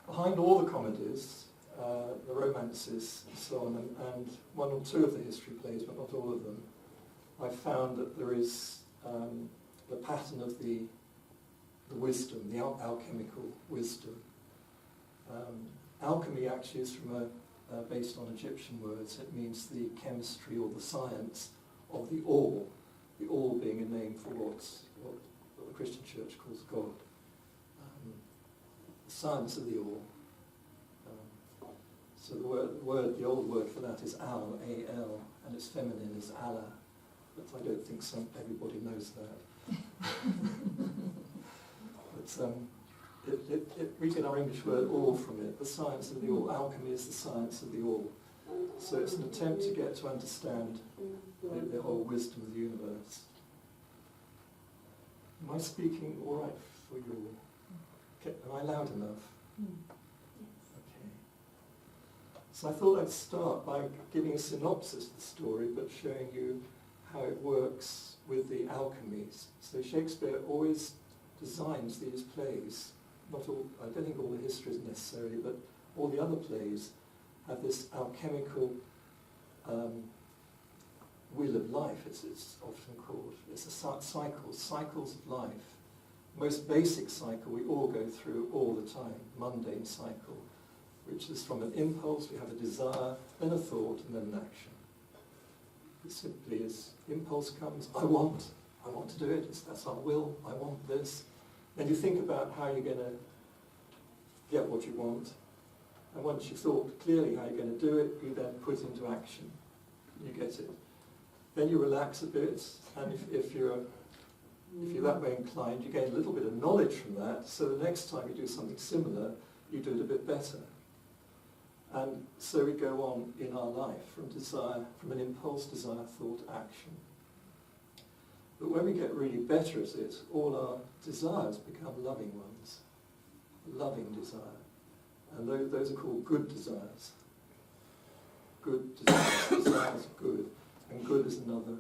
behind all the comedies, the romances and so on, and one or two of the history plays, but not all of them, I found that there is the pattern of the wisdom, the alchemical wisdom. Alchemy actually is from based on Egyptian words. It means the chemistry or the science of the all being a name for what the Christian Church calls God. The science of the all. So the old word for that is al, A-L, and its feminine is Allah, but I don't think everybody knows that. But we get our English word all from it, the science of the all. Alchemy is the science of the all. So it's an attempt to get to understand the whole wisdom of the universe. Am I speaking all right for you all? Okay, am I loud enough? Okay. So I thought I'd start by giving a synopsis of the story, but showing you how it works with the alchemies. So Shakespeare always designs these plays. Not all, I don't think all the histories necessarily, but all the other plays have this alchemical wheel of life, it's often called. It's a cycles of life. Most basic cycle we all go through all the time, mundane cycle, which is from an impulse, we have a desire, then a thought, and then an action. It simply is, impulse comes, I want to do it, that's our will, I want this. Then you think about how you're going to get what you want, and once you've thought clearly how you're going to do it, you then put into action. You get it. Then you relax a bit, and if you're that way inclined, you gain a little bit of knowledge from that, so the next time you do something similar, you do it a bit better. And so we go on in our life from an impulse, desire, thought, action. But when we get really better at it, all our desires become loving ones, loving desire. And those are called good desires. Good desires, desires of good. And good is another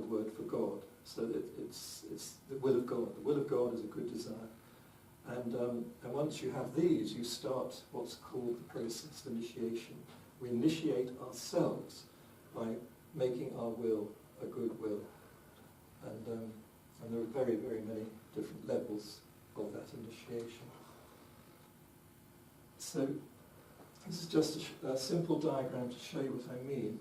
word for God. So that it's the will of God. The will of God is a good desire. And once you have these, you start what's called the process of initiation. We initiate ourselves by making our will a good will. And there are very, very many different levels of that initiation. So this is just a simple diagram to show you what I mean.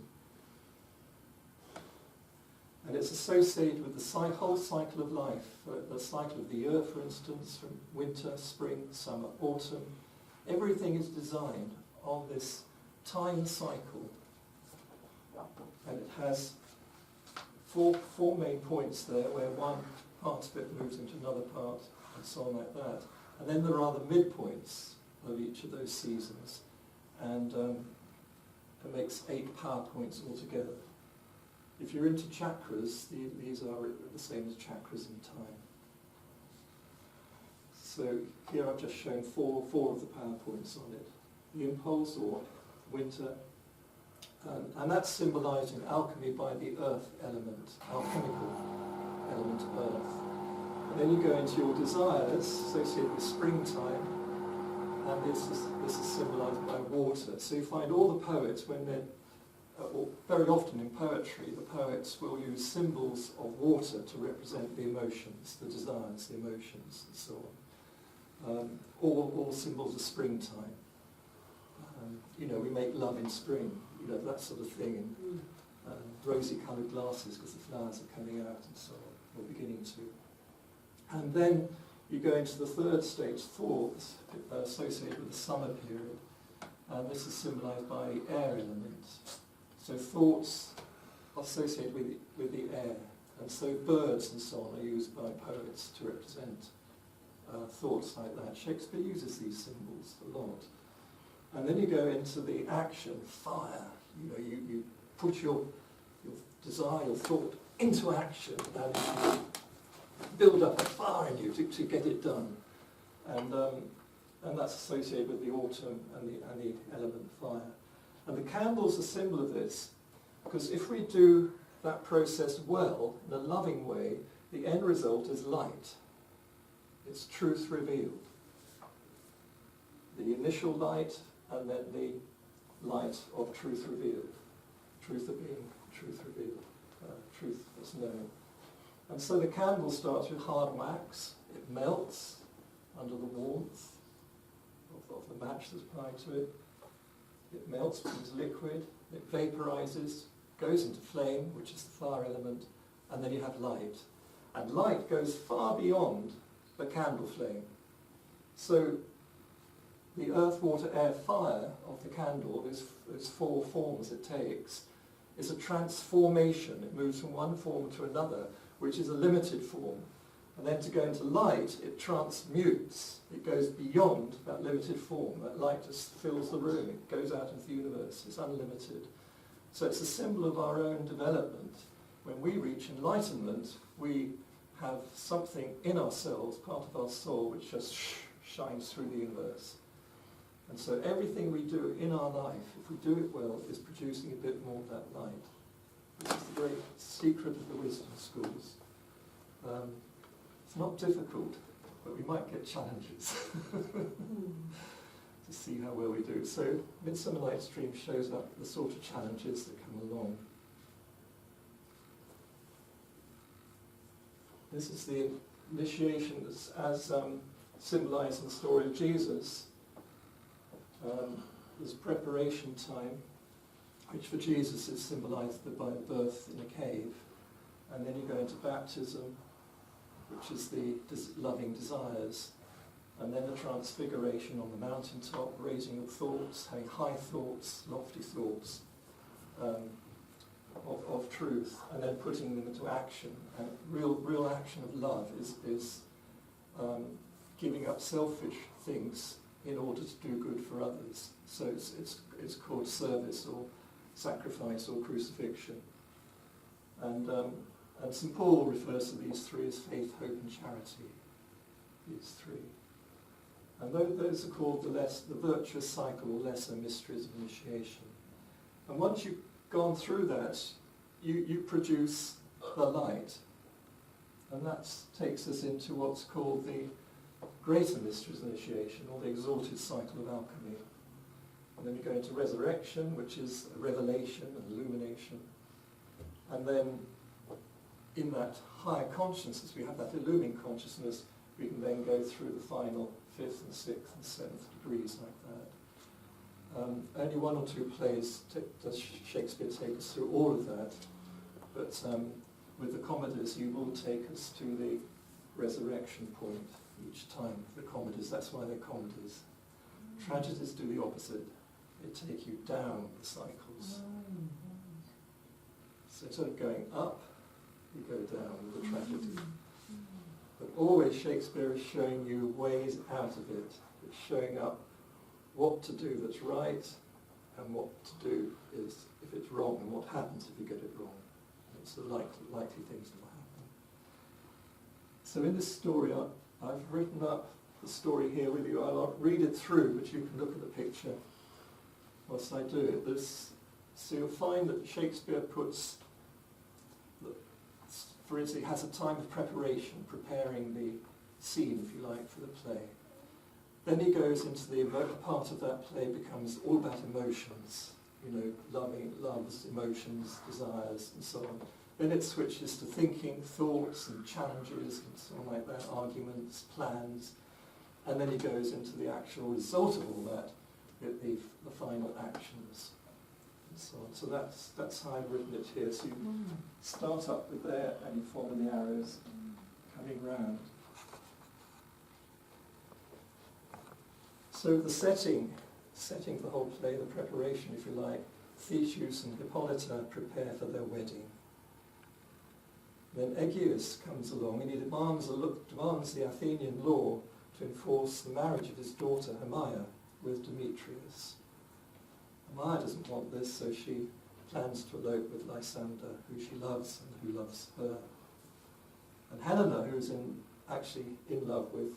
And it's associated with the whole cycle of life, the cycle of the year, for instance, from winter, spring, summer, autumn. Everything is designed on this time cycle. And it has four main points there, where one part of it moves into another part, and so on like that. And then there are the midpoints of each of those seasons, and it makes 8 power points altogether. If you're into chakras, these are the same as chakras in time. So here I've just shown four of the power points on it. The impulse, or winter, and that's symbolizing alchemy by the earth element, alchemical element of earth. And then you go into your desires associated with springtime, and this is symbolized by water. So you find all the poets, when they're very often in poetry, the poets will use symbols of water to represent the emotions, the desires, the emotions, and so on. All symbols of springtime. We make love in spring, that sort of thing, and rosy-coloured glasses because the flowers are coming out and so on, or beginning to. And then you go into the third stage, thoughts, associated with the summer period, and this is symbolised by the air element. So thoughts are associated with the air, and so birds and so on are used by poets to represent thoughts like that. Shakespeare uses these symbols a lot. And then you go into the action, fire. You put your desire, your thought into action, and you build up a fire in you to get it done. And that's associated with the autumn and the element fire. And the candle's a symbol of this, because if we do that process well, in a loving way, the end result is light. It's truth revealed. the initial light, and then the light of truth revealed. Truth of being, truth revealed, truth that's known. And so the candle starts with hard wax. It melts under the warmth of the match that's applied to it. It melts, becomes liquid, it vaporizes, goes into flame, which is the fire element, and then you have light. And light goes far beyond the candle flame. So the earth, water, air, fire of the candle, those four forms it takes, is a transformation. It moves from one form to another, which is a limited form. And then to go into light, it transmutes. It goes beyond that limited form. That light just fills the room. It goes out into the universe. It's unlimited. So it's a symbol of our own development. When we reach enlightenment, we have something in ourselves, part of our soul, which just shines through the universe. And so everything we do in our life, if we do it well, is producing a bit more of that light. This is the great secret of the wisdom schools. It's not difficult, but we might get challenges to see how well we do. So Midsummer Night's Dream shows up the sort of challenges that come along. This is the initiation as symbolised in the story of Jesus. There's preparation time, which for Jesus is symbolised by birth in a cave. And then you go into baptism, which is the loving desires. And then the transfiguration on the mountaintop, raising of thoughts, having high thoughts, lofty thoughts of truth, and then putting them into action. And real action of love is giving up selfish things in order to do good for others. So it's called service or sacrifice or crucifixion. And St. Paul refers to these three as faith, hope and charity. These three. And those are called the virtuous cycle or lesser mysteries of initiation. And once you've gone through that, you produce the light. And that takes us into what's called the greater mysteries of initiation, or the exalted cycle of alchemy. And then you go into resurrection, which is a revelation and illumination. And then in that higher consciousness, we have that illumining consciousness, we can then go through the final 5th and 6th and 7th degrees like that. Only one or two plays does Shakespeare take us through all of that, but with the comedies he will take us to the resurrection point each time. The comedies, that's why they're comedies. Tragedies do the opposite. They take you down the cycles. So instead of going up, you go down with the tragedy. But always Shakespeare is showing you ways out of it. It's showing up what to do that's right and what to do is if it's wrong, and what happens if you get it wrong. It's the likely things that will happen. So in this story, I've written up the story here with you. I'll read it through, but you can look at the picture whilst I do it. So you'll find that Shakespeare puts, for instance, he has a time of preparation, preparing the scene, if you like, for the play. Then he goes into the part of that play becomes all about emotions, loves, emotions, desires, and so on. Then it switches to thinking, thoughts, and challenges, and so on like that, arguments, plans, and then he goes into the actual result of all that, the final actions, and so on. So that's how I've written it here. So you start up with there, and you follow the arrows coming round. So the setting for the whole play, the preparation, if you like, Theseus and Hippolyta prepare for their wedding. Then Aegeus comes along and he demands the Athenian law to enforce the marriage of his daughter Hermia with Demetrius. Hermia doesn't want this, so she plans to elope with Lysander, who she loves and who loves her. And Helena, who's actually in love with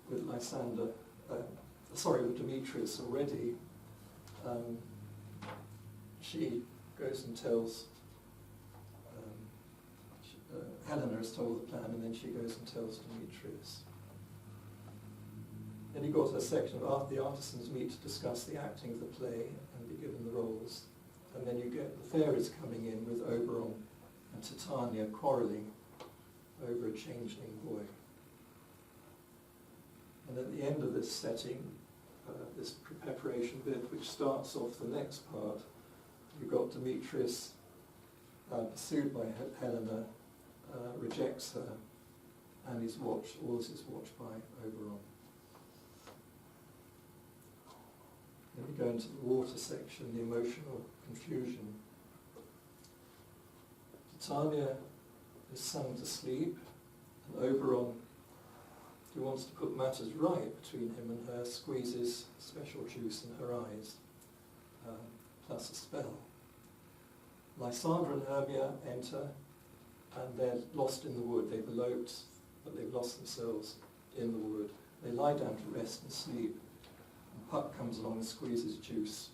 Lysander, with Demetrius already, she goes and tells, Helena is told the plan, and then she goes and tells Demetrius. Then you've got a section of the artisans meet to discuss the acting of the play and be given the roles. And then you get the fairies coming in with Oberon and Titania quarrelling over a changeling boy. And at the end of this setting, this preparation bit, which starts off the next part, you've got Demetrius, pursued by Helena, rejects her, and is watched, all this is watched by Oberon. Then we go into the water section, the emotional confusion. Titania is sung to sleep, and Oberon, who wants to put matters right between him and her, squeezes special juice in her eyes, plus a spell. Lysander and Hermia enter, and they're lost in the wood. They've eloped, but they've lost themselves in the wood. They lie down to rest and sleep, and Puck comes along and squeezes juice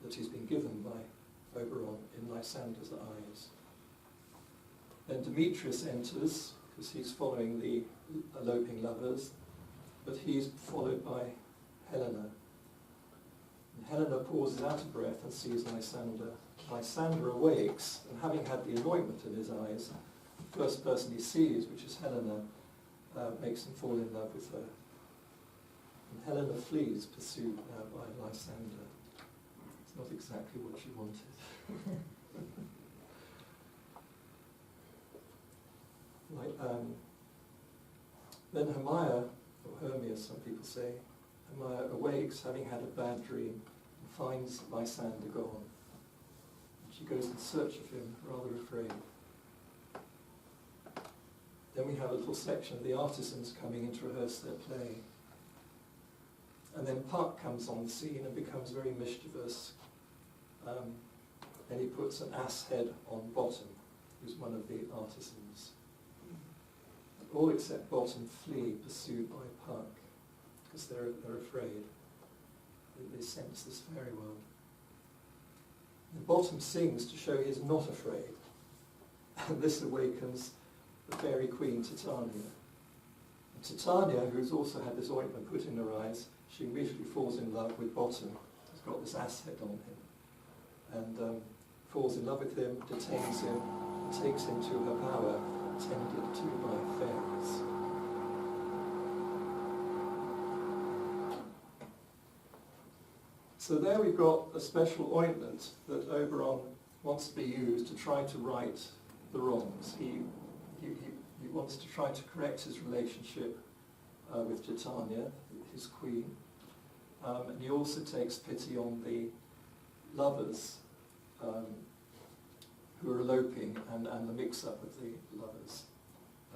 that he's been given by Oberon in Lysander's eyes. Then Demetrius enters, because he's following the eloping lovers, but he's followed by Helena. And Helena pauses out of breath and sees Lysander. Lysander awakes, and having had the anointment in his eyes, the first person he sees, which is Helena, makes him fall in love with her. And Helena flees, pursued now by Lysander. It's not exactly what she wanted. Then Hermia, or Hermia some people say, Hermia awakes having had a bad dream and finds Lysander gone. And she goes in search of him, rather afraid. Then we have a little section of the artisans coming in to rehearse their play. And then Puck comes on the scene and becomes very mischievous. And he puts an ass head on Bottom, who's one of the artisans. All except Bottom flee, pursued by Puck, because they're afraid. They sense this very well. And Bottom sings to show he's not afraid, and this awakens the fairy queen Titania. And Titania, who's also had this ointment put in her eyes, she immediately falls in love with Bottom. He's got this ass head on him, and falls in love with him, detains him, takes him to her bower, tended to by fairies. So there we've got a special ointment that Oberon wants to be used to try to right the wrongs. He wants to try to correct his relationship with Titania, his queen, and he also takes pity on the lovers who are eloping and the mix-up of the lovers,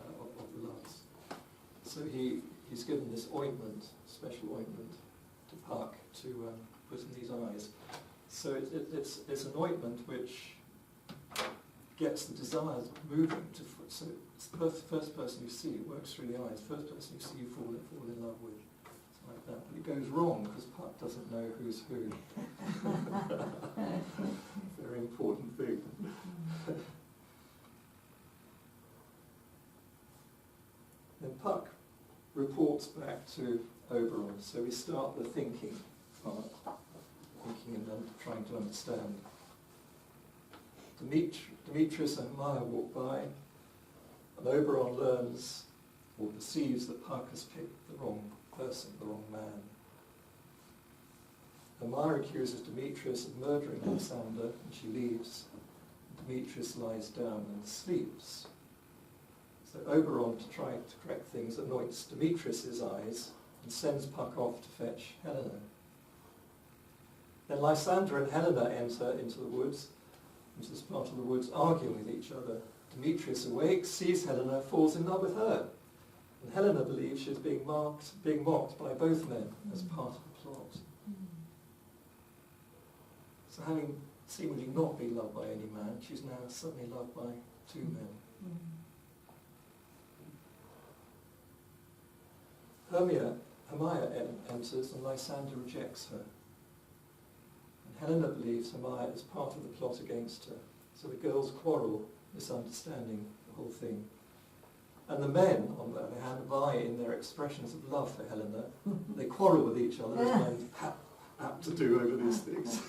of the loves. So he's given this ointment, special ointment, to Puck to put in these eyes. So it's an ointment which gets the desires moving. So it's the first person you see, it works through the eyes. First person you see, you fall in love with. It's like that. But it goes wrong because Puck doesn't know who's who. Very important thing. Then Puck reports back to Oberon. So we start the thinking part, thinking and then trying to understand. Demetrius and Hermia walk by, and Oberon learns or perceives that Puck has picked the wrong person, the wrong man. Hermia accuses Demetrius of murdering Lysander, and she leaves. Demetrius lies down and sleeps. So Oberon, to try to correct things, anoints Demetrius's eyes and sends Puck off to fetch Helena. Then Lysander and Helena enter into the woods, into this part of the woods, arguing with each other. Demetrius awakes, sees Helena, falls in love with her. And Helena believes she's being mocked by both men as part of the plot. So having seemingly not been loved by any man, she's now suddenly loved by two men. Hermia enters and Lysander rejects her. And Helena believes Hermia is part of the plot against her. So the girls quarrel, misunderstanding the whole thing. And the men, on the other hand, vie in their expressions of love for Helena. They quarrel with each other, as men apt to do over these things.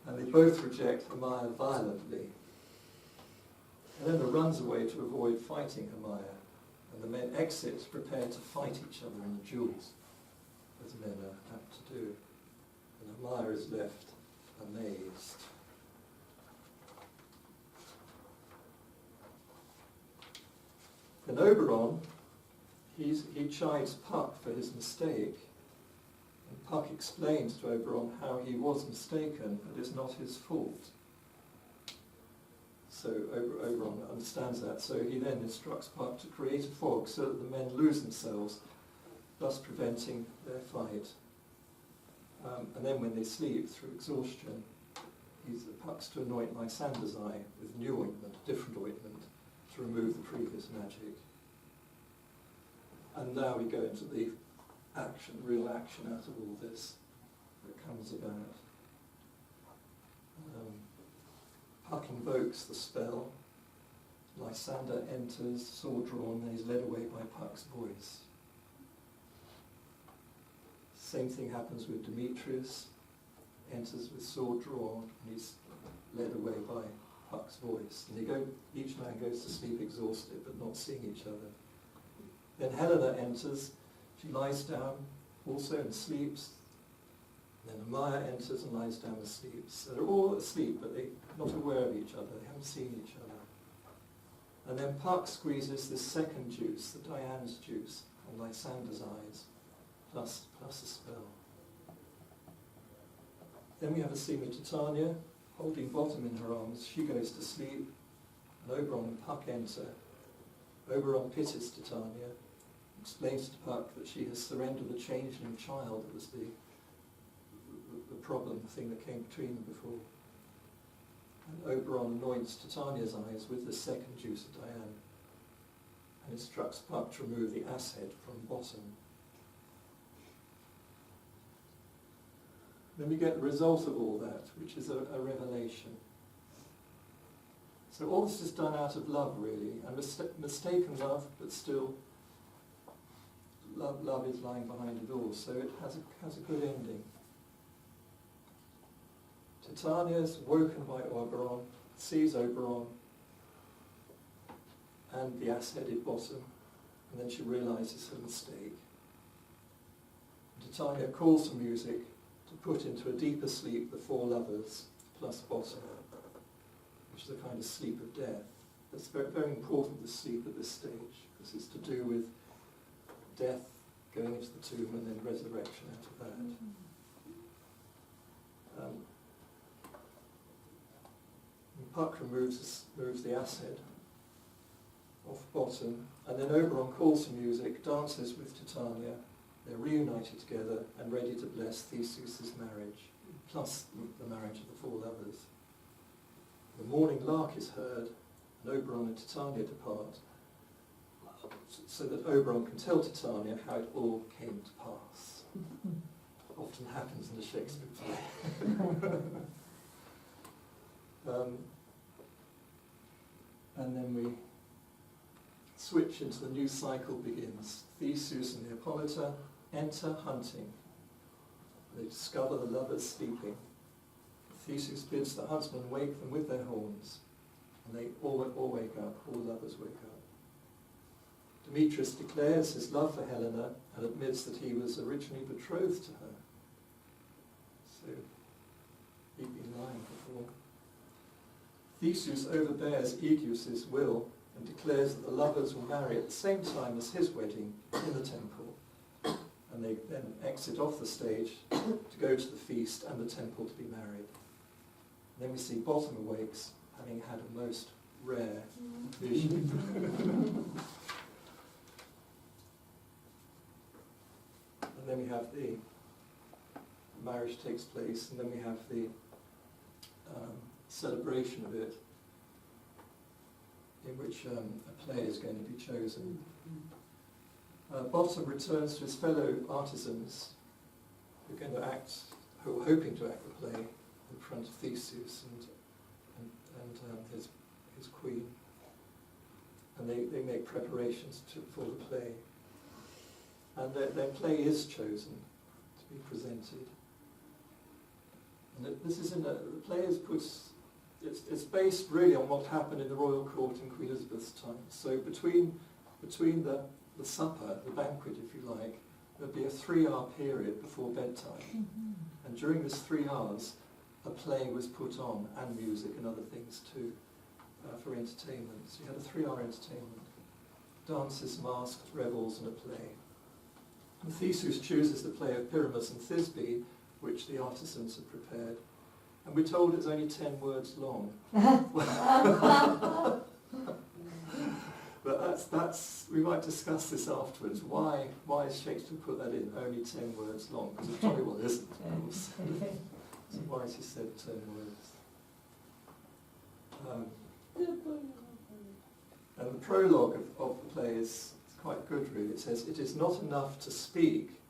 And they both reject Hermia violently. Helena runs away to avoid fighting Hermia, and the men exit prepared to fight each other in the duels, as men are apt to do. And Hermia is left amazed. Then Oberon, he chides Puck for his mistake, and Puck explains to Oberon how he was mistaken and it's not his fault. So Oberon understands that, so he then instructs Puck to create a fog so that the men lose themselves, thus preventing their fight. And then when they sleep through exhaustion, Puck's to anoint Lysander's eye with new ointment, different ointment, to remove the previous magic. And now we go into the action, real action out of all this that comes about. Puck invokes the spell. Lysander enters, sword drawn, and is led away by Puck's voice. Same thing happens with Demetrius. Enters with sword drawn, and he's led away by Puck's voice. And each man goes to sleep exhausted, but not seeing each other. Then Helena enters. She lies down also and sleeps. Then Hermia enters and lies down and sleeps. So they're all asleep, but they're not aware of each other. They haven't seen each other. And then Puck squeezes this second juice, the Diane's juice, on Lysander's eyes, plus a spell. Then we have a scene with Titania, holding Bottom in her arms. She goes to sleep, and Oberon and Puck enter. Oberon pities Titania, explains to Puck that she has surrendered the changeling child that was the problem, the thing that came between them before. And Oberon anoints Titania's eyes with the second juice of Diane, and instructs Puck to remove the ass head from Bottom. Then we get the result of all that, which is a revelation. So all this is done out of love, really, and mistaken love, but still love is lying behind it all, so it has a good ending. Titania is woken by Oberon, sees Oberon and the ass-headed Bottom, and then she realises her mistake. Titania calls for music to put into a deeper sleep the four lovers, plus Bottom, which is a kind of sleep of death. It's very, very important, the sleep at this stage, because it's to do with death, going into the tomb, and then resurrection out of that. Puck removes the ass head off Bottom, and then Oberon calls for music, dances with Titania. They're reunited together and ready to bless Theseus' marriage, plus the marriage of the four lovers. The morning lark is heard, and Oberon and Titania depart, so that Oberon can tell Titania how it all came to pass. Often happens in a Shakespeare play. And then we switch into the new cycle begins. Theseus and Hippolyta enter hunting. They discover the lovers sleeping. Theseus bids the huntsmen wake them with their horns, and they all wake up, all lovers wake up. Demetrius declares his love for Helena and admits that he was originally betrothed to her. So he'd been lying before. Theseus overbears Aegeus' will and declares that the lovers will marry at the same time as his wedding in the temple. And they then exit off the stage to go to the feast and the temple to be married. And then we see Bottom awakes, having had a most rare vision. And then we have the marriage takes place, and then we have the celebration of it, in which a play is going to be chosen. Bottom returns to his fellow artisans who are hoping to act the play in front of Theseus and his queen. and they make preparations for the play. And their play is chosen to be presented. And this is the play is it's based really on what happened in the royal court in Queen Elizabeth's time. So between the supper, the banquet if you like, there'd be a 3-hour period before bedtime. And during this 3 hours, a play was put on, and music and other things too, for entertainment. So you had a 3-hour entertainment. Dances, masks, revels, and a play. And Theseus chooses the play of Pyramus and Thisbe, which the artisans had prepared. And we're told it's only 10 words long. But that's we might discuss this afterwards. Why has Shakespeare put that in, only 10 words long? Because it jolly well isn't, of course. So why has he said 10 words? And the prologue of the play is quite good, really. It says, "It is not enough to speak,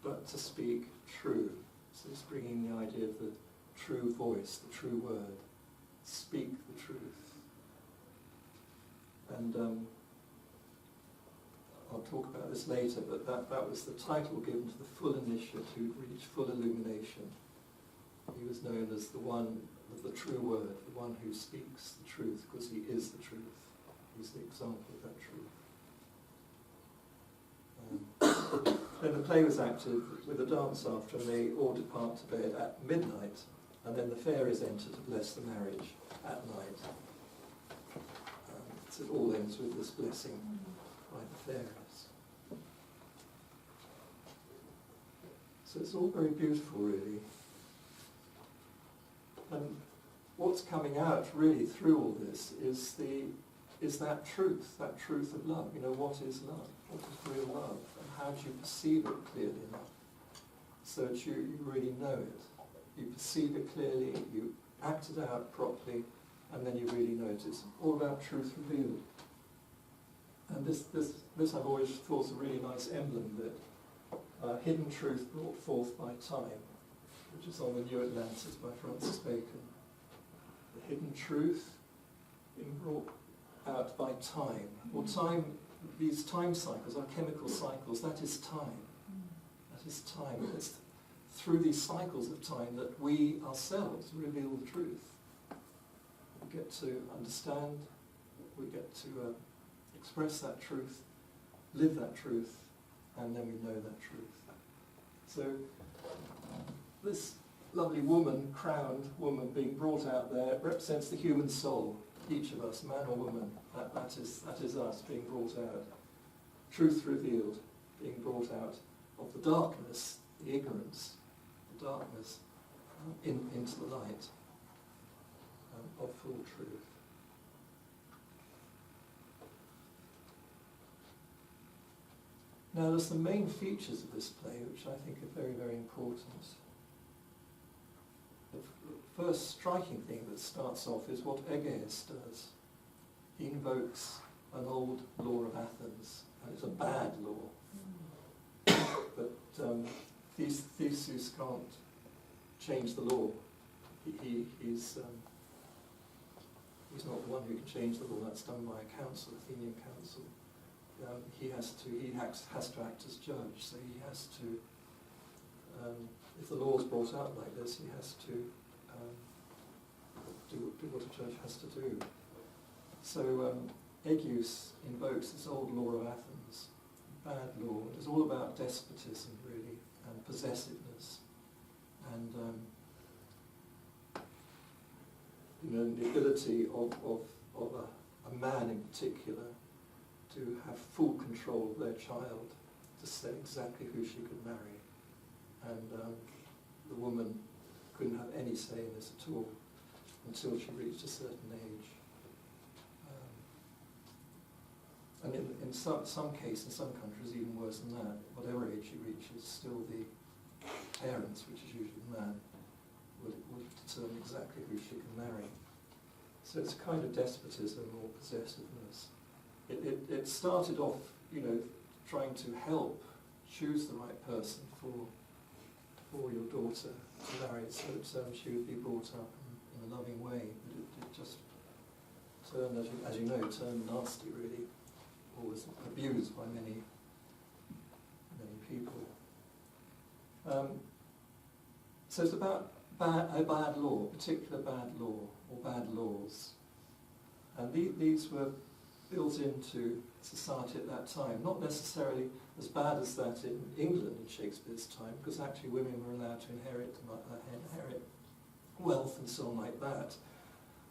but to speak true." So it's bringing the idea of the true voice, the true word. Speak the truth. And I'll talk about this later, but that was the title given to the full initiate who'd reached full illumination. He was known as the one of the true word, the one who speaks the truth, because he is the truth. He's the example of that truth. Then the play was acted with a dance after, and they all depart to bed at midnight, and then the fairies enter to bless the marriage at night. So it all ends with this blessing by the fairies. So it's all very beautiful, really. And what's coming out really through all this is that truth of love. You know, what is love? What is real love? And how do you perceive it clearly enough so that you really know it? You perceive it clearly, you act it out properly, and then you really know it. It's all about truth revealed. And this I've always thought is a really nice emblem, that hidden truth brought forth by time, which is on the New Atlantis by Francis Bacon. The hidden truth being brought out by time. Well, time, these time cycles, our chemical cycles, that is time. That is time. It's through these cycles of time that we ourselves reveal the truth. We get to understand, we get to express that truth, live that truth, and then we know that truth. So this lovely woman, crowned woman being brought out there, represents the human soul, each of us, man or woman. That is us being brought out. Truth revealed, being brought out of the darkness, the ignorance, the darkness, into the light of full truth. Now there's the main features of this play, which I think are very, very important. The first striking thing that starts off is what Egeus does. He invokes an old law of Athens, and it's a bad law. But Theseus can't change the law. He's not the one who can change the law. That's done by a council, Athenian council. He has to act as judge. So he has to, if the law is brought out like this, he has to do what a judge has to do. So Egeus invokes this old law of Athens, bad law. It's all about despotism, really, and possessiveness, and the ability of a man in particular to have full control of their child, to say exactly who she could marry, and the woman couldn't have any say in this at all until she reached a certain age. And in some cases, in some countries, even worse than that, whatever age she reaches, still the parents, which is usually the man, would determine exactly who she can marry. So it's a kind of despotism or possessiveness. It started off, trying to help choose the right person for your daughter to marry, so that she would be brought up in a loving way. But it just turned, as you know, turned nasty, really. or was abused by many people. So it's about a bad law, particular bad law, or bad laws. And these were built into society at that time, not necessarily as bad as that in England in Shakespeare's time, because actually women were allowed to inherit wealth and so on like that.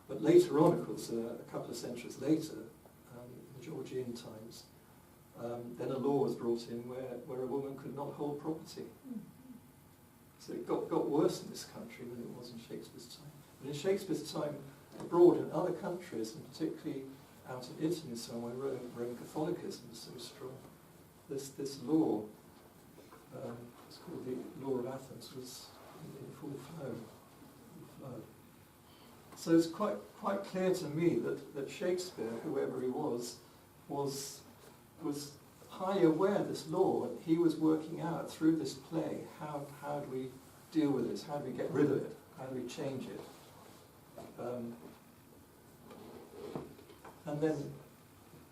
But later on, of course, a couple of centuries later, in the Georgian times, then a law was brought in where a woman could not hold property. So it got worse in this country than it was in Shakespeare's time. But in Shakespeare's time, abroad in other countries, and particularly out in Italy and so on, where Roman Catholicism was so strong, this law, it's called the Law of Athens, was in full flow. So it's quite clear to me that Shakespeare, whoever he was highly aware of this law, and he was working out through this play how do we deal with this, how do we get rid of it, how do we change it. And then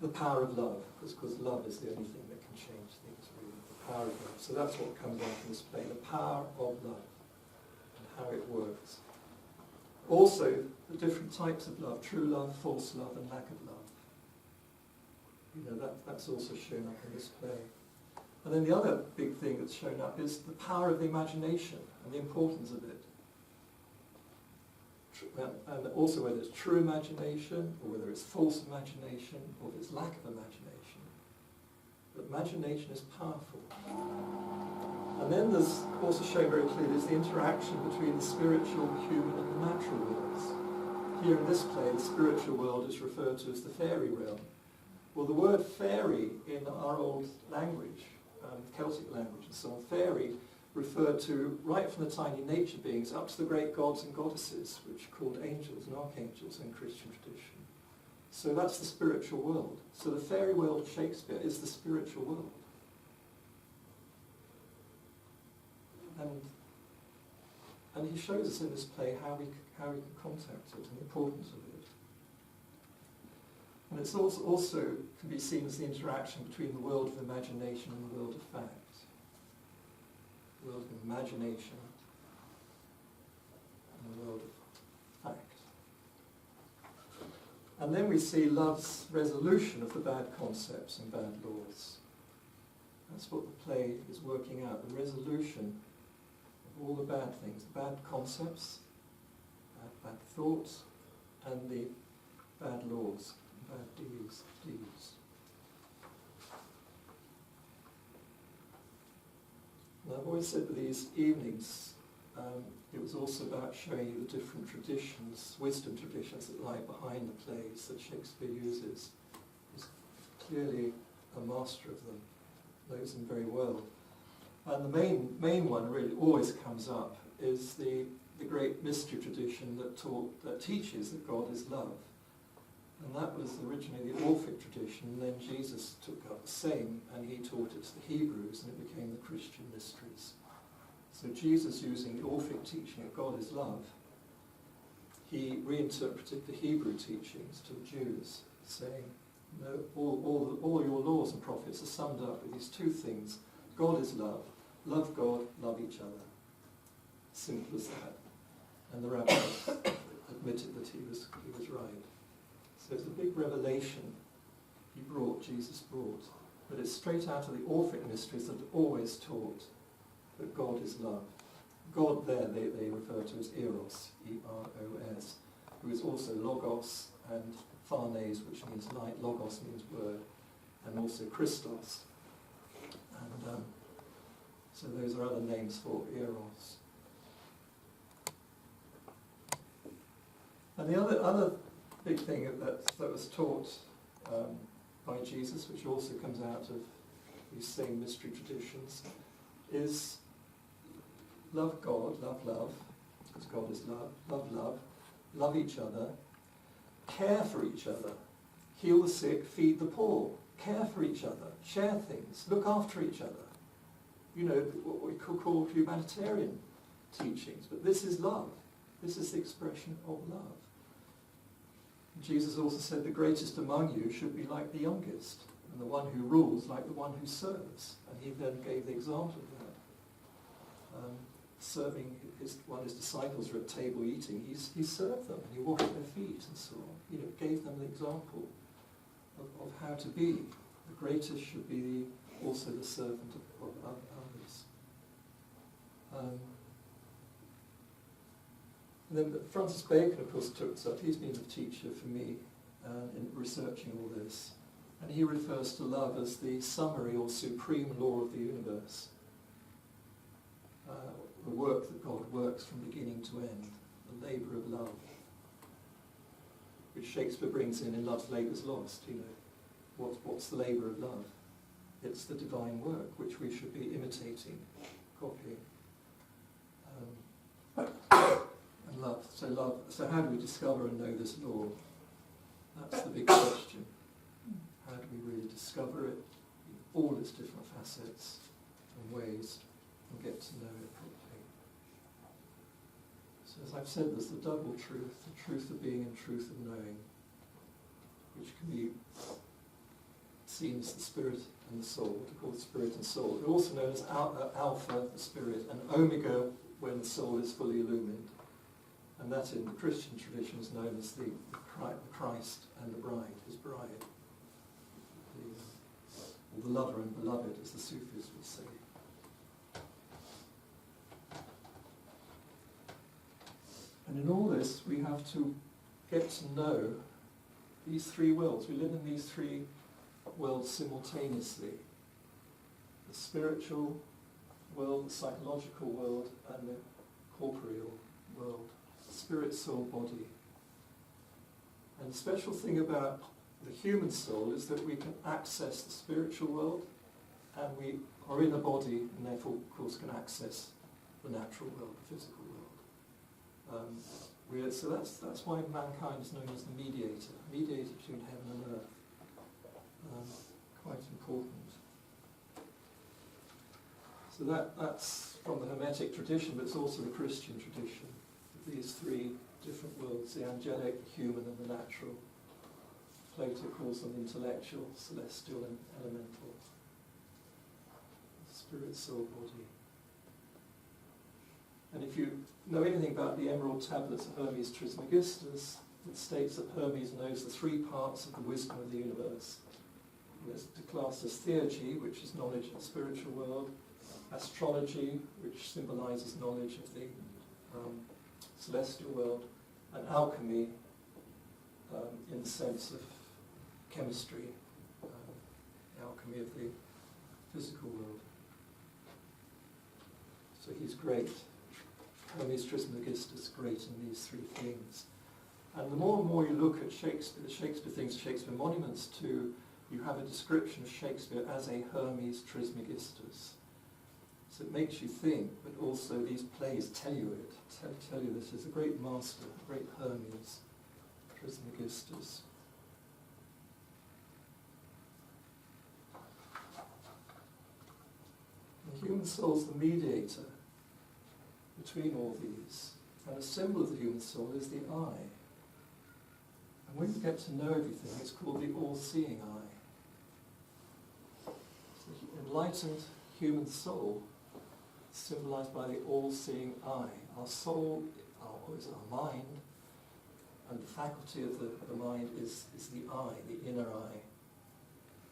the power of love, because love is the only thing that can change things, really, the power of love. So that's what comes out in this play, the power of love and how it works. Also, the different types of love, true love, false love, and lack of love. You know, that's also shown up in this play. And then the other big thing that's shown up is the power of the imagination and the importance of it. And also whether it's true imagination, or whether it's false imagination, or if it's lack of imagination. But imagination is powerful. And then there's also shown very clearly is the interaction between the spiritual, human, and the natural worlds. Here in this play, the spiritual world is referred to as the fairy realm. Well, the word fairy in our old language, Celtic language and so on, fairy referred to right from the tiny nature beings up to the great gods and goddesses, which are called angels and archangels in Christian tradition. So that's the spiritual world. So the fairy world of Shakespeare is the spiritual world. And he shows us in this play how we can contact it and the importance of it. And it's also can be seen as the interaction between the world of imagination and the world of fact. The world of imagination and the world of fact. And then we see love's resolution of the bad concepts and bad laws. That's what the play is working out, the resolution of all the bad things, the bad concepts, bad thoughts, and the bad laws, bad deeds. And I've always said that these evenings, it was also about showing you the different traditions, wisdom traditions that lie behind the plays that Shakespeare uses. He's clearly a master of them, knows them very well. And the main one really always comes up is the great mystery tradition that teaches that God is love. And that was originally the Orphic tradition, and then Jesus took up the same and he taught it to the Hebrews, and it became the Christian mysteries. So Jesus, using the Orphic teaching that God is love, he reinterpreted the Hebrew teachings to the Jews, saying, no, all your laws and prophets are summed up with these two things. God is love. Love God, love each other. Simple as that. And the rabbis admitted that he was right. So it's a big revelation Jesus brought. But it's straight out of the Orphic mysteries that always taught that God is love. God there they refer to as Eros, E-R-O-S, who is also Logos and Pharnes, which means light. Logos means word, and also Christos. And so those are other names for Eros. And the other big thing that was taught by Jesus, which also comes out of these same mystery traditions, is love God, love, because God is love, love each other, care for each other, heal the sick, feed the poor, care for each other, share things, look after each other. You know, what we could call humanitarian teachings, but this is love. This is the expression of love. Jesus also said the greatest among you should be like the youngest, and the one who rules like the one who serves. And he then gave the example of that. Serving one of his disciples were at table eating, he served them and he washed their feet and so on. Gave them the example of how to be. The greatest should be also the servant of others. And then Francis Bacon, of course, took this up. He's been a teacher for me in researching all this. And he refers to love as the summary or supreme law of the universe. The work that God works from beginning to end, the labour of love, which Shakespeare brings in Love's Labour's Lost. What's the labour of love? It's the divine work which we should be imitating, copying, and love. So how do we discover and know this law? That's the big question. How do we really discover it in all its different facets and ways and get to know it properly? So as I've said, there's the double truth, the truth of being and truth of knowing, which can be seen as the spirit and the soul, what are called spirit and soul. They're also known as alpha, the spirit, and omega, when the soul is fully illumined. And that in the Christian tradition is known as the Christ and the bride, his bride. Or the lover and beloved, as the Sufis would say. And in all this, we have to get to know these three worlds. We live in these three worlds simultaneously. The spiritual world, the psychological world, and the corporeal world. Spirit, soul, body. And the special thing about the human soul is that we can access the spiritual world, and we are in a body, and therefore, of course, can access the natural world, the physical world. So that's why mankind is known as the mediator between heaven and earth. Quite important. So that's from the Hermetic tradition, but it's also the Christian tradition. These three different worlds, the angelic, the human, and the natural. Plato calls them intellectual, celestial, and elemental. Spirit, soul, body. And if you know anything about the emerald tablets of Hermes Trismegistus, it states that Hermes knows the three parts of the wisdom of the universe. There's classed as theurgy, which is knowledge of the spiritual world, astrology, which symbolises knowledge of the celestial world, and alchemy in the sense of chemistry, alchemy of the physical world. So he's great. Hermes Trismegistus, great in these three things. And the more and more you look at Shakespeare, the Shakespeare things, Shakespeare monuments too, you have a description of Shakespeare as a Hermes Trismegistus. So it makes you think, but also these plays tell you it, tell you this is a great master, a great Hermes Trismegistus. The human soul is the mediator between all these, and a symbol of the human soul is the eye. And when you get to know everything, it's called the all-seeing eye. So the enlightened human soul is symbolized by the all-seeing eye. Our soul is our mind, and the faculty of the mind is the eye, the inner eye,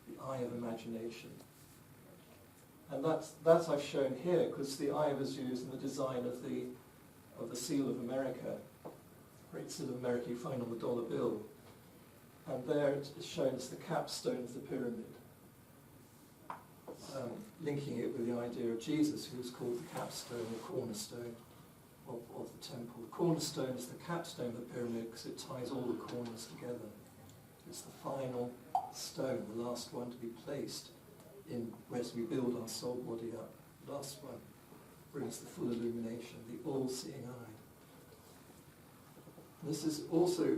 the eye of imagination. And that's I've shown here, because the eye was used in the design of the Seal of America, Great Seal of America you find on the dollar bill. And there it's shown as the capstone of the pyramid, linking it with the idea of Jesus, who was called the capstone or cornerstone of the temple. The cornerstone is the capstone of the pyramid because it ties all the corners together. It's the final stone, the last one to be placed in as we build our soul body up. The last one brings the full illumination, the all-seeing eye. This is also,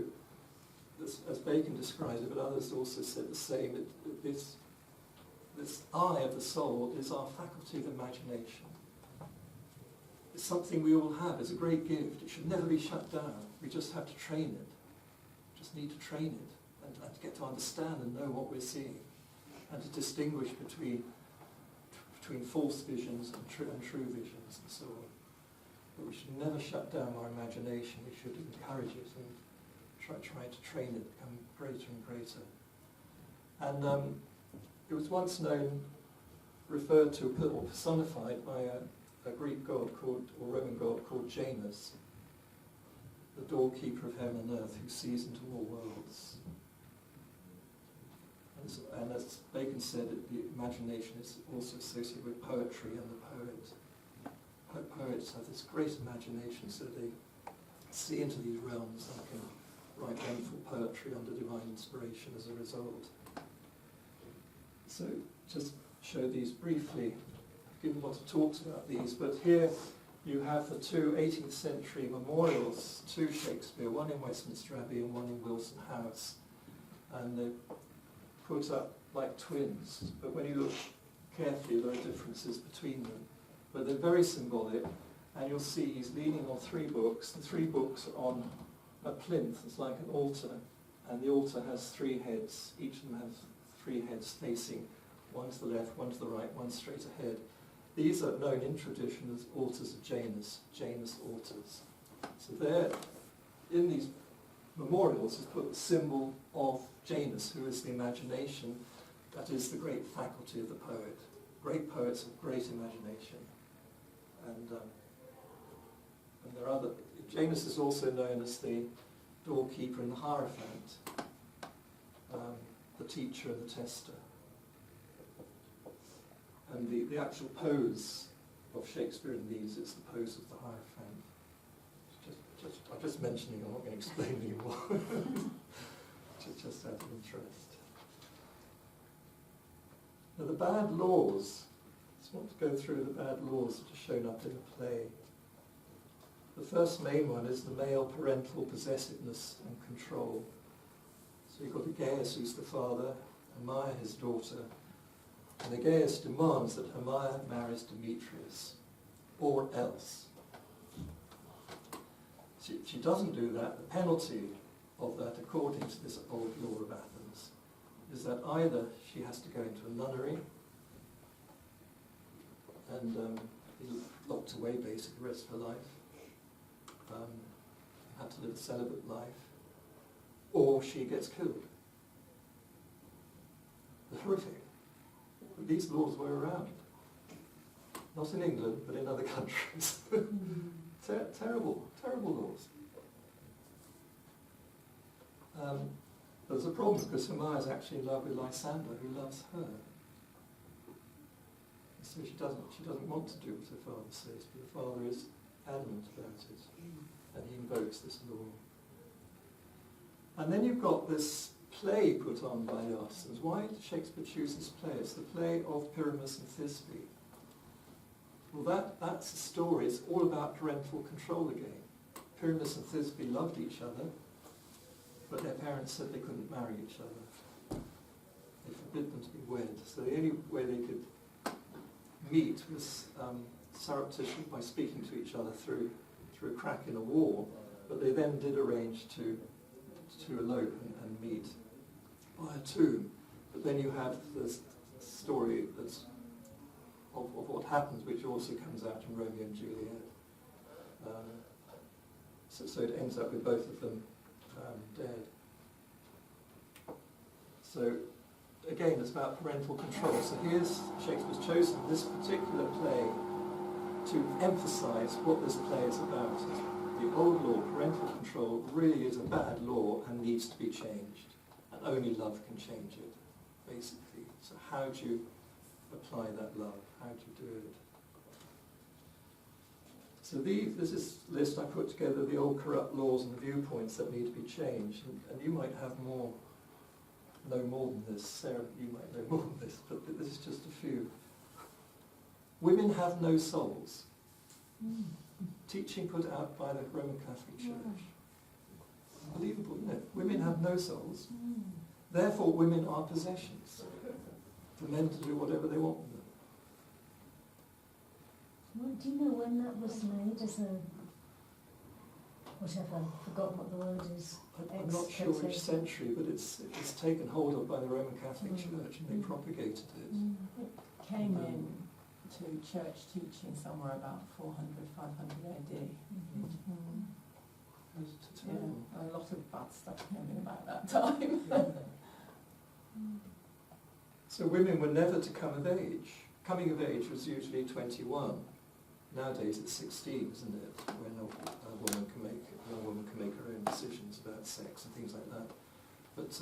as Bacon describes it, but others also said the same, that this eye of the soul is our faculty of imagination. It's something we all have. It's a great gift. It should never be shut down. We just have to train it. Just need to train it and get to understand and know what we're seeing. and to distinguish between false visions and true visions and so on. But we should never shut down our imagination. We should encourage it and try to train it to become greater and greater. And it was once referred to or personified by a Greek god or Roman god called Janus, the doorkeeper of heaven and earth who sees into all worlds. And as Bacon said, the imagination is also associated with poetry and the poet. Poets have this great imagination, so they see into these realms and can write wonderful poetry under divine inspiration as a result. So just show these briefly. I've given lots of talks about these, but here you have the two 18th century memorials to Shakespeare, one in Westminster Abbey and one in Wilson House. And they're put up like twins, but when you look carefully there are differences between them. But they're very symbolic, and you'll see he's leaning on three books. The three books are on a plinth, it's like an altar, and the altar has three heads. Each of them has three heads facing, one to the left, one to the right, one straight ahead. These are known in tradition as altars of Janus, Janus altars. So there, in these memorials, is put the symbol of Janus, who is the imagination, that is the great faculty of the poet. Great poets have great imagination. And there are other. Janus is also known as the doorkeeper and the hierophant, the teacher and the tester. And the actual pose of Shakespeare in these is the pose of the hierophant. I'm just mentioning, I'm not going to explain anymore. just out of interest. Now the bad laws. I just want to go through the bad laws that are shown up in the play. The first main one is the male parental possessiveness and control. So you've got Aegeus, who's the father, Hermia, his daughter, and Aegeus demands that Hermia marries Demetrius, or else. She doesn't do that. The penalty of that, according to this old law of Athens, is that either she has to go into a nunnery and be locked away basically the rest of her life, have to live a celibate life, or she gets killed. Horrific. But these laws were around. Not in England, but in other countries. Terrible laws. There's a problem because Hermia is actually in love with Lysander, who loves her. So she doesn't want to do what her father says, but the father is adamant about it, and he invokes this law. And then you've got this play put on by the artisans. Why did Shakespeare choose this play? It's the play of Pyramus and Thisbe. Well, that's a story. It's all about parental control again. Pyramus and Thisbe loved each other, but their parents said they couldn't marry each other. They forbid them to be wed. So the only way they could meet was surreptitiously by speaking to each other through a crack in a wall. But they then did arrange to elope and meet by a tomb. But then you have this story that's of what happens, which also comes out in Romeo and Juliet. So it ends up with both of them dead. So again, it's about parental control. So here's Shakespeare's chosen this particular play to emphasise what this play is about. The old law, parental control, really is a bad law and needs to be changed. And only love can change it, basically. So how do you apply that love? How do you do it? So this is a list I put together, the old corrupt laws and viewpoints that need to be changed. And you might have know more than this. Sarah, you might know more than this, but this is just a few. Women have no souls. Teaching put out by the Roman Catholic Church. Unbelievable, isn't it? Women have no souls. Therefore, women are possessions for men to do whatever they want with them. Well, do you know when that was made as a whatever, I've forgotten what the word is. I'm not sure which century, but it's taken hold of by the Roman Catholic Church, and they propagated it. It came in to church teaching somewhere about 400, 500 AD. Yeah, a lot of bad stuff came in about that time. So women were never to come of age. Coming of age was usually 21. Nowadays it's 16, isn't it? When a woman can make her own decisions about sex and things like that. But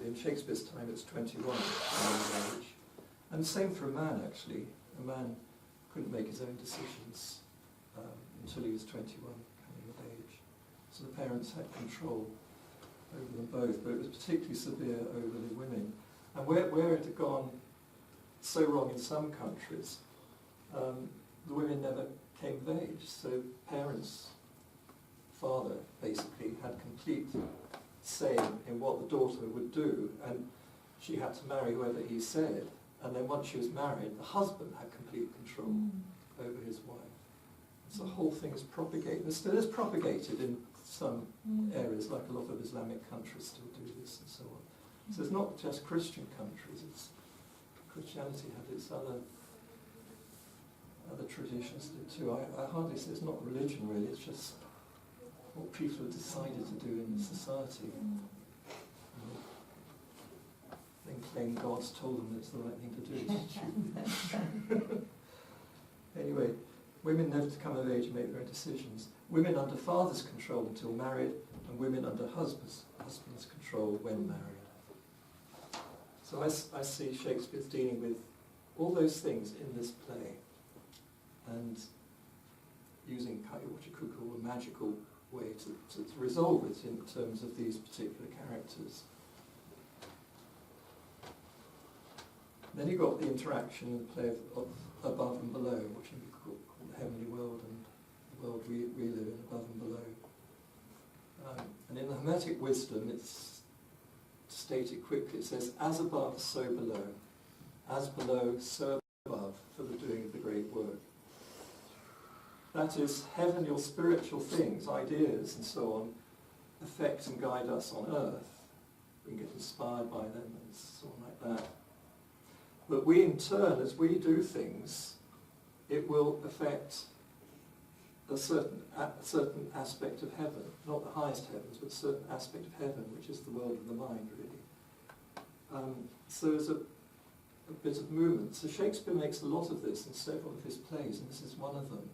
in Shakespeare's time it's 21 coming of age. And the same for a man, actually. A man couldn't make his own decisions until he was 21 coming of age. So the parents had control over them both, but it was particularly severe over the women. And where it had gone so wrong in some countries, the women never came of age. So parents, father basically, had complete say in what the daughter would do, and she had to marry whoever he said. And then once she was married, the husband had complete control over his wife. So the whole thing is propagated, and still is propagated in some areas, like a lot of Islamic countries still do this and so on. So it's not just Christian countries, it's Christianity had its other traditions too. I hardly say it's not religion really, it's just what people have decided to do in society. Then claim God's told them it's the right thing to do. Anyway, women never to come of age and make their own decisions. Women under father's control until married, and women under husband's control when married. So I see Shakespeare's dealing with all those things in this play, and using what you could call a magical way to resolve it in terms of these particular characters. Then you've got the interaction in the play of above and below, which can be called the heavenly world and the world we live in, above and below. And in the Hermetic wisdom, it's stated quickly. It says, as above, so below. As below, so above, for the doing of the great work. That is, heavenly or spiritual things, ideas and so on, affect and guide us on earth. We can get inspired by them and so on like that. But we in turn, as we do things, it will affect a certain aspect of heaven, not the highest heavens, but a certain aspect of heaven, which is the world of the mind, really. So there's a bit of movement. So Shakespeare makes a lot of this in several of his plays, and this is one of them.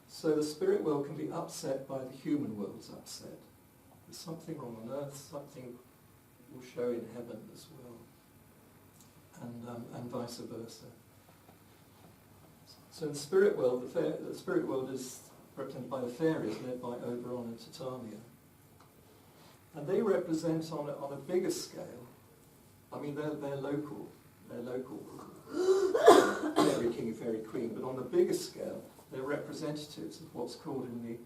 So the spirit world can be upset by the human world's upset. There's something wrong on earth, something will show in heaven as well. And vice versa. So in the spirit world, the spirit world is represented by the fairies, led by Oberon and Titania. And they represent on a bigger scale. I mean, they're local, fairy king and fairy queen. But on a bigger scale, they're representatives of what's called in the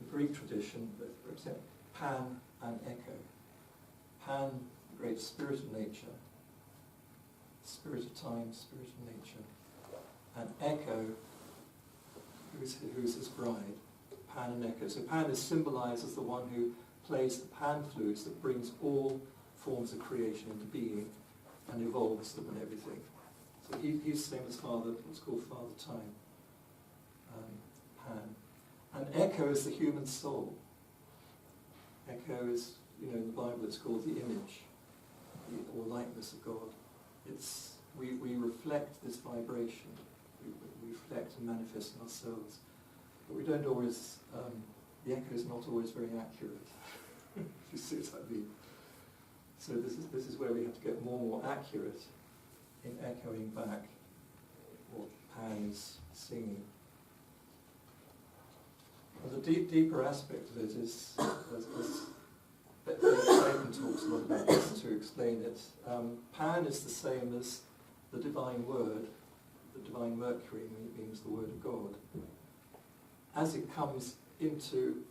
Greek tradition that represent Pan and Echo. Pan, the great spirit of nature. Spirit of time, spirit of nature. And Echo, who is his bride, Pan and Echo. So Pan is symbolised as the one who plays the pan flutes that brings all forms of creation into being and evolves them and everything. So he's the same as Father, what's called Father Time, Pan. And Echo is the human soul. Echo is, in the Bible it's called the image, or likeness of God. We reflect this vibration, we reflect and manifest in ourselves, but we don't always, the echo is not always very accurate, if you see what I mean. So this is where we have to get more and more accurate in echoing back what Pan is singing. And the deeper aspect of it is, Bacon talks a lot about this to explain it. Pan is the same as the divine word, the divine Mercury, means the word of God. As it comes into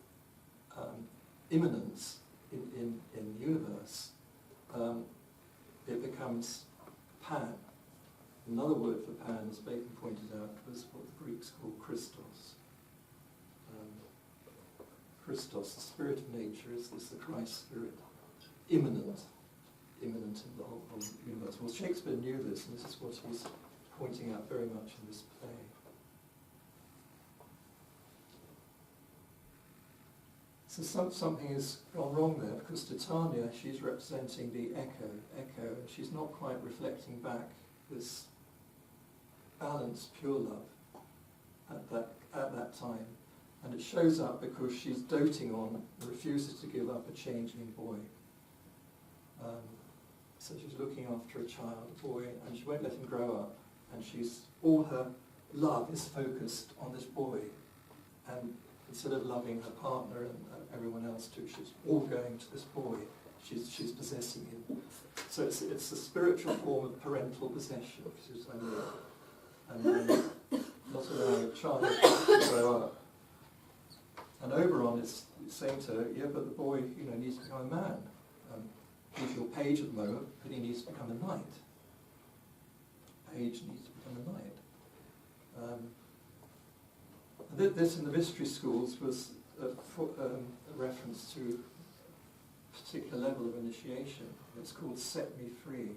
immanence in the universe, it becomes Pan. Another word for Pan, as Bacon pointed out, was what the Greeks called Christos. Christos, the spirit of nature, is the Christ spirit, immanent in the whole universe. Well, Shakespeare knew this, and this is what he's pointing out very much in this play. So something has gone wrong there, because Titania, she's representing the echo, and she's not quite reflecting back this balanced, pure love at that time. And it shows up because she's doting on and refuses to give up a changeling boy. So she's looking after a child, a boy, and she won't let him grow up. And all her love is focused on this boy. And instead of loving her partner and everyone else too, she's all going to this boy. She's possessing him. So it's a spiritual form of parental possession, which is and not allowing a child to grow up. And Oberon is saying to her, yeah, but the boy, needs to become a man. He's your page at the moment, but he needs to become a knight. Page needs to become a knight. This in the mystery schools was a reference to a particular level of initiation. It's called Set Me Free.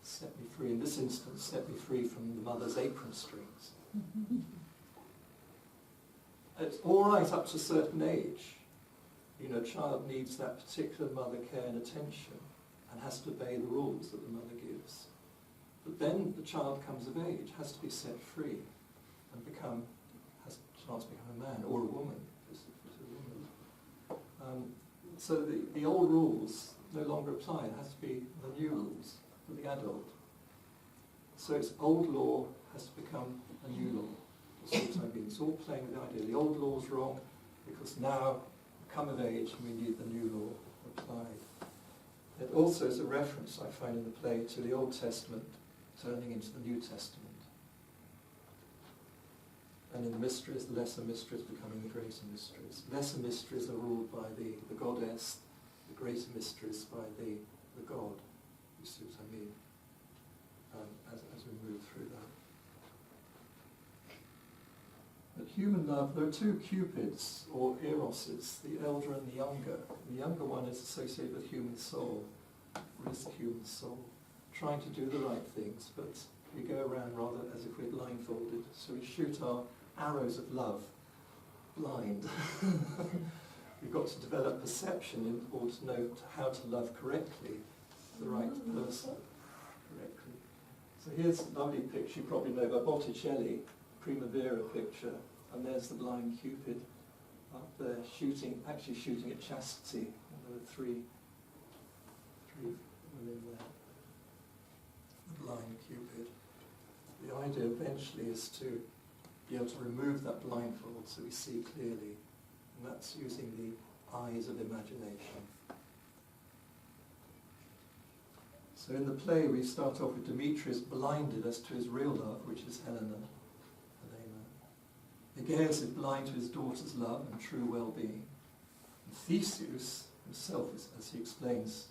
Set me free. In this instance, set me free from the mother's apron strings. It's all right up to a certain age. A child needs that particular mother care and attention and has to obey the rules that the mother gives. But then the child comes of age, has to be set free and has a chance to become a man or a woman. So the old rules no longer apply. It has to be the new rules for the adult. So it's old law has to become a new law. That's what I mean. It's all playing with the idea. The old law's wrong because now we come of age and we need the new law applied. It also is a reference, I find in the play, to the Old Testament turning into the New Testament. And in the mysteries, the lesser mysteries becoming the greater mysteries. Lesser mysteries are ruled by the goddess, the greater mysteries by the god. You see what I mean? As we move through that. But human love, there are two Cupids, or Eroses, the elder and the younger. The younger one is associated with human soul. What is the human soul? Trying to do the right things, but we go around rather as if we're blindfolded. So we shoot our arrows of love blind. We've got to develop perception in order to know how to love correctly the right person correctly. So here's a lovely picture, you probably know, by Botticelli, Primavera picture, and there's the blind Cupid up there actually shooting at Chastity, and there are three women there. The blind Cupid. The idea eventually is to be able to remove that blindfold so we see clearly, and that's using the eyes of imagination. So in the play we start off with Demetrius blinded as to his real love, which is Helena. Aegeus is blind to his daughter's love and true well-being. And Theseus himself, as he explains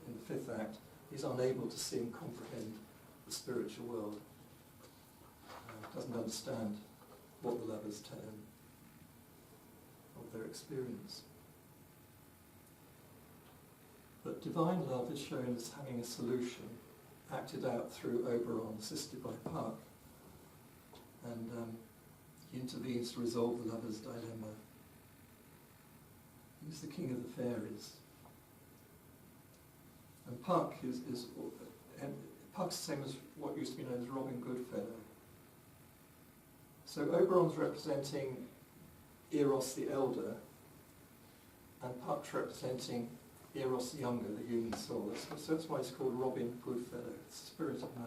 in the fifth act, is unable to see and comprehend the spiritual world. Doesn't understand what the lovers tell him of their experience. But divine love is shown as having a solution, acted out through Oberon, assisted by Puck. And he intervenes to resolve the lover's dilemma. He's the king of the fairies. And Puck Puck's the same as what used to be known as Robin Goodfellow. So Oberon's representing Eros the elder, and Puck's representing Eros the younger, the human soul. So that's why it's called Robin Goodfellow. It's the spirit of man.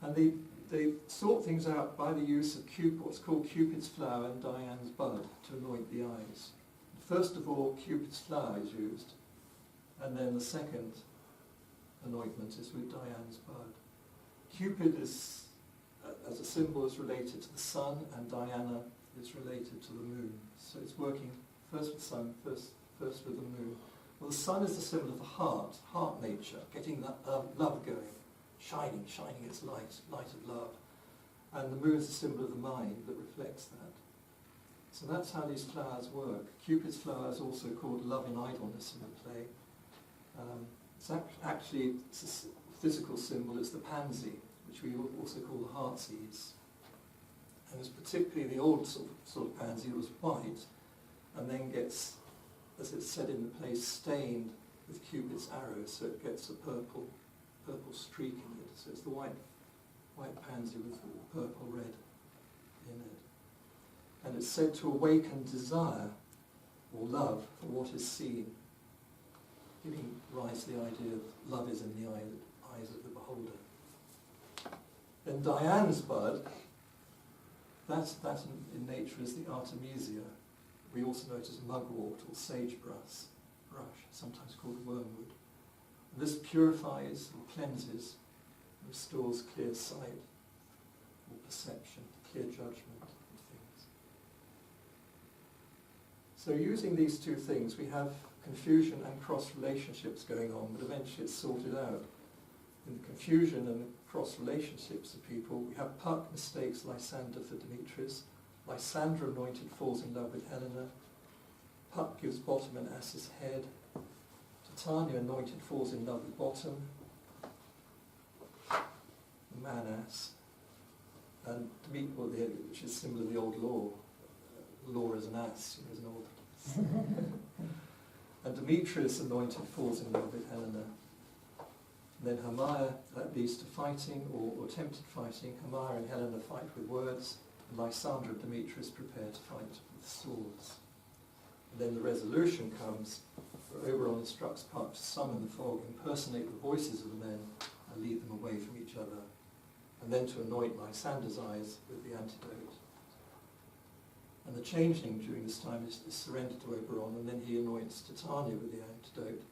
And they sort things out by the use of what's called Cupid's flower and Diana's bud to anoint the eyes. First of all, Cupid's flower is used, and then the second anointment is with Diana's bud. Cupid is, as a symbol, is related to the sun, and Diana is related to the moon. So it's working first with the sun, first with the moon. Well, the sun is the symbol of the heart nature, getting that love going, shining its light of love. And the moon is a symbol of the mind that reflects that. So that's how these flowers work. Cupid's flower is also called love in idleness in the play. Actually, it's a physical symbol. It's the pansy, which we also call the heartsease. And it's particularly the old sort of pansy that was white, and then gets, as it's said in the play, stained with Cupid's arrow, so it gets a purple streak in it. So it's the white pansy with purple red in it. And it's said to awaken desire or love for what is seen, giving rise to the idea of love is in the eyes of the beholder. Then Diane's bud, that in nature is the Artemisia. We also know it as mugwort or sagebrush, sometimes called wormwood. And this purifies or cleanses, restores clear sight or perception, clear judgment of things. So using these two things, we have confusion and cross relationships going on, but eventually it's sorted out. In the confusion and the cross relationships of people, we have Puck mistakes Lysander for Demetrius, Lysander anointed falls in love with Helena, Puck gives Bottom an ass's head, Titania anointed falls in love with Bottom, the man-ass, and Demetrius, which is symbol of the old law. Law is an ass, is an old. And Demetrius anointed falls in love with Helena. And then Hermia, that leads to fighting or attempted fighting. Hermia and Helena fight with words, and Lysander and Demetrius prepare to fight with swords. And then the resolution comes, where Oberon instructs Puck to summon the fog, impersonate the voices of the men, and lead them away from each other, and then to anoint Lysander's eyes with the antidote. And the changeling during this time is surrendered to Oberon, and then he anoints Titania with the antidote,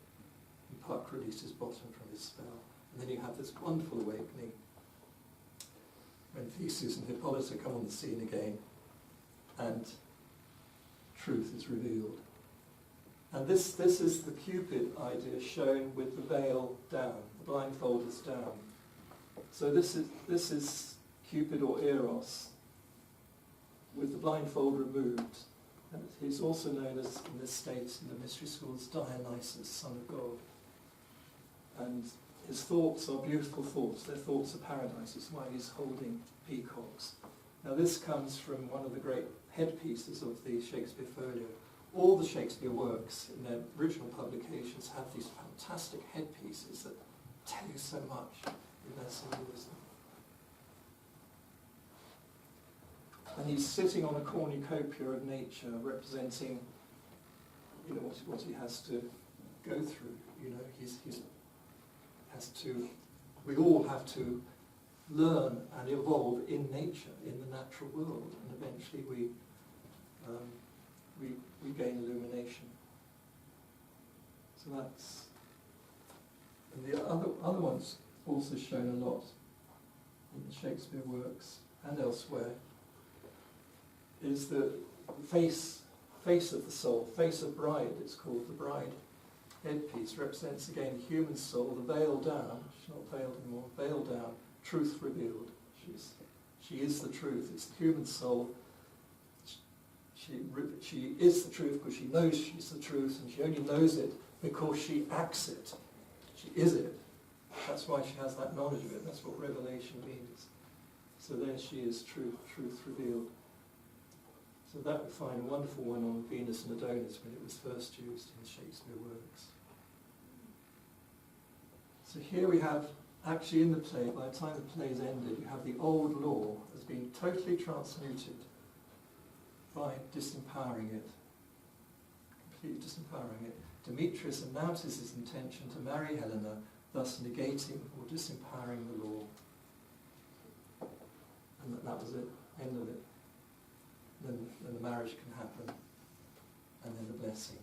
and Puck releases Bottom from his spell. And then you have this wonderful awakening when Theseus and Hippolyta come on the scene again, and truth is revealed. And this is the Cupid idea shown with the veil down, the blindfold is down. So this is Cupid or Eros, with the blindfold removed. And he's also known as, in this state, in the mystery schools, Dionysus, son of God. And his thoughts are beautiful thoughts. Their thoughts are paradises, while he's holding peacocks. Now this comes from one of the great headpieces of the Shakespeare folio. All the Shakespeare works in their original publications have these fantastic headpieces that tell you so much in their symbolism. And he's sitting on a cornucopia of nature, representing, what he has to go through. We all have to learn and evolve in nature, in the natural world, and eventually we gain illumination. So that's, and the other ones also shown a lot in the Shakespeare works and elsewhere, is the face of the soul, face of bride, it's called. The bride headpiece represents again the human soul, the veil down, she's not veiled anymore, veil down, truth revealed. She is the truth, it's the human soul. She is the truth because she knows she's the truth, and she only knows it because she acts it. She is it. That's why she has that knowledge of it. That's what revelation means. So there she is, truth revealed. So that we find a wonderful one on Venus and Adonis when it was first used in the Shakespeare works. So here we have, actually in the play, by the time the play's ended, you have the old law as being totally transmuted by disempowering it, completely disempowering it. Demetrius announces his intention to marry Helena, thus negating or disempowering the law. And that was it, end of it. Then the marriage can happen, and then the blessing.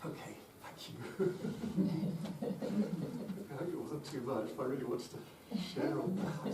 Okay, thank you. I hope it wasn't too much, but I really wanted to share all that.